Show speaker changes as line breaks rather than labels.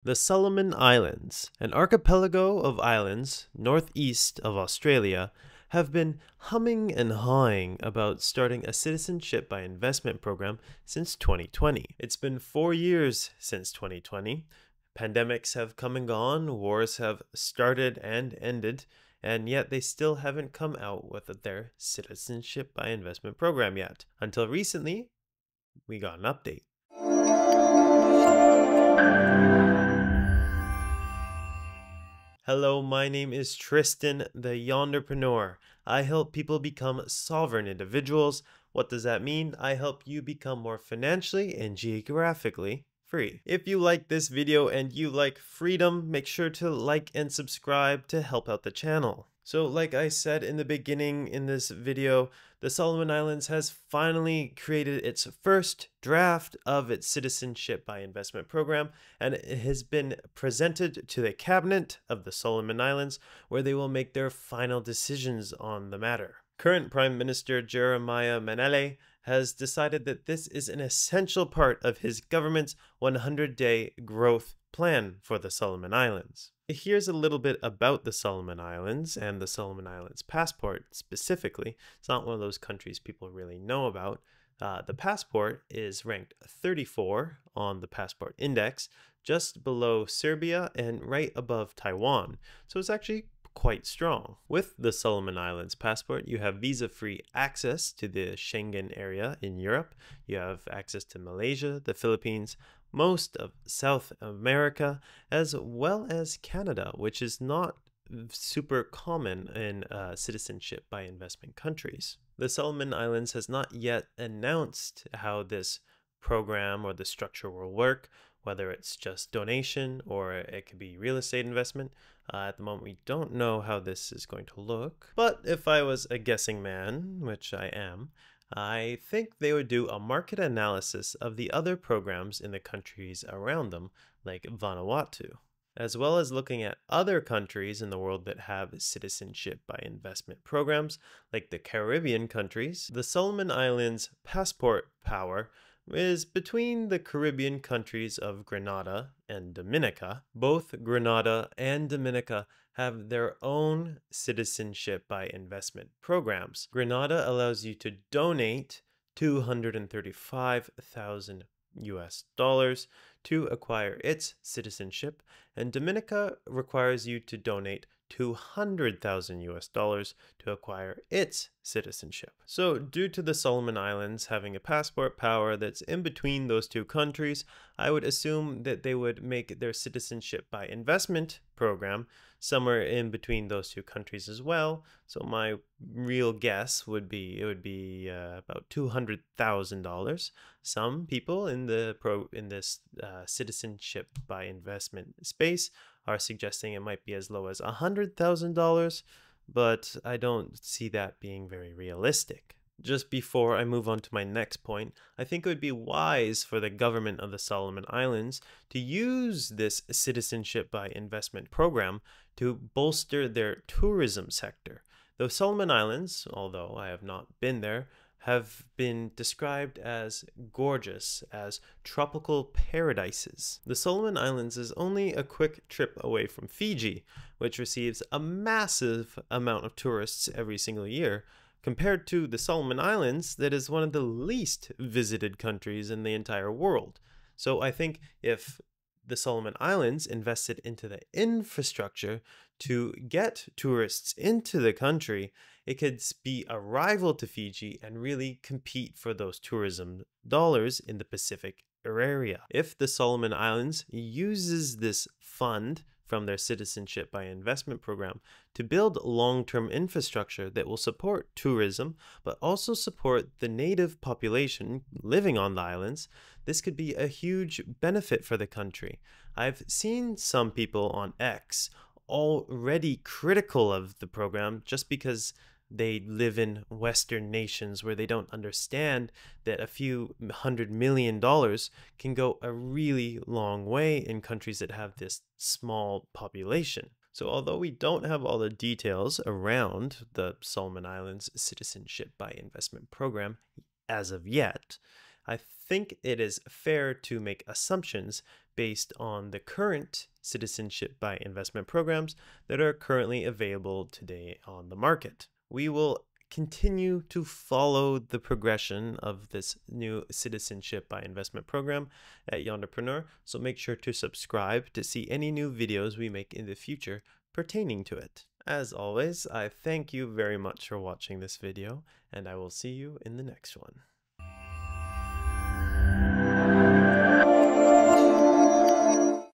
The Solomon Islands, an archipelago of islands northeast of Australia, have been humming and hawing about starting a citizenship by investment program since 2020. It's been 4 years since 2020. Pandemics have come and gone, wars have started and ended, and yet they still haven't come out with their citizenship by investment program yet. Until recently, we got an update. Hello, my name is Tristan, the Yonderpreneur. I help people become sovereign individuals. What does that mean? I help you become more financially and geographically free. If you like this video and you like freedom, make sure to like and subscribe to help out the channel. So like I said in the beginning in this video, the Solomon Islands has finally created its first draft of its citizenship by investment program, and it has been presented to the cabinet of the Solomon Islands, where they will make their final decisions on the matter. Current Prime Minister Jeremiah Manele has decided that this is an essential part of his government's 100-day growth plan for the Solomon Islands. Here's a little bit about the Solomon Islands and the Solomon Islands passport specifically. It's not one of those countries people really know about. The passport is ranked 34 on the passport index, just below Serbia and right above Taiwan. So it's actually quite strong. With the Solomon Islands passport, you have visa-free access to the Schengen area in Europe. You have access to Malaysia, the Philippines, most of South America, as well as Canada, which is not super common in citizenship by investment countries. The Solomon Islands has not yet announced how this program or the structure will work, whether it's just donation or it could be real estate investment. At the moment, we don't know how this is going to look. But if I was a guessing man, which I am, I think they would do a market analysis of the other programs in the countries around them, like Vanuatu, as well as looking at other countries in the world that have citizenship by investment programs, like the Caribbean countries. The Solomon Islands passport power is between the Caribbean countries of Grenada and Dominica. Both Grenada and Dominica have their own citizenship by investment programs. Grenada allows you to donate $235,000 to acquire its citizenship, and Dominica requires you to donate $200,000 to acquire its citizenship. So due to the Solomon Islands having a passport power that's in between those two countries, I would assume that they would make their citizenship by investment program somewhere in between those two countries as well. So my real guess would be it would be about $200,000. Some people in this citizenship by investment space are suggesting it might be as low as $100,000, but I don't see that being very realistic. Just before I move on to my next point, I think it would be wise for the government of the Solomon Islands to use this citizenship by investment program to bolster their tourism sector. The Solomon Islands, although I have not been there, have been described as gorgeous, as tropical paradises. The Solomon Islands is only a quick trip away from Fiji, which receives a massive amount of tourists every single year, compared to the Solomon Islands, that is one of the least visited countries in the entire world. So I think if the Solomon Islands invested into the infrastructure to get tourists into the country, it could be a rival to Fiji and really compete for those tourism dollars in the Pacific area. If the Solomon Islands uses this fund from their citizenship by investment program to build long-term infrastructure that will support tourism, but also support the native population living on the islands, this could be a huge benefit for the country. I've seen some people on X already critical of the program just because they live in Western nations where they don't understand that a few $100 million can go a really long way in countries that have this small population. So although we don't have all the details around the Solomon Islands citizenship by investment program as of yet, I think it is fair to make assumptions based on the current citizenship by investment programs that are currently available today on the market. We will continue to follow the progression of this new citizenship by investment program at Yonderpreneur, so make sure to subscribe to see any new videos we make in the future pertaining to it. As always, I thank you very much for watching this video, and I will see you in the next one.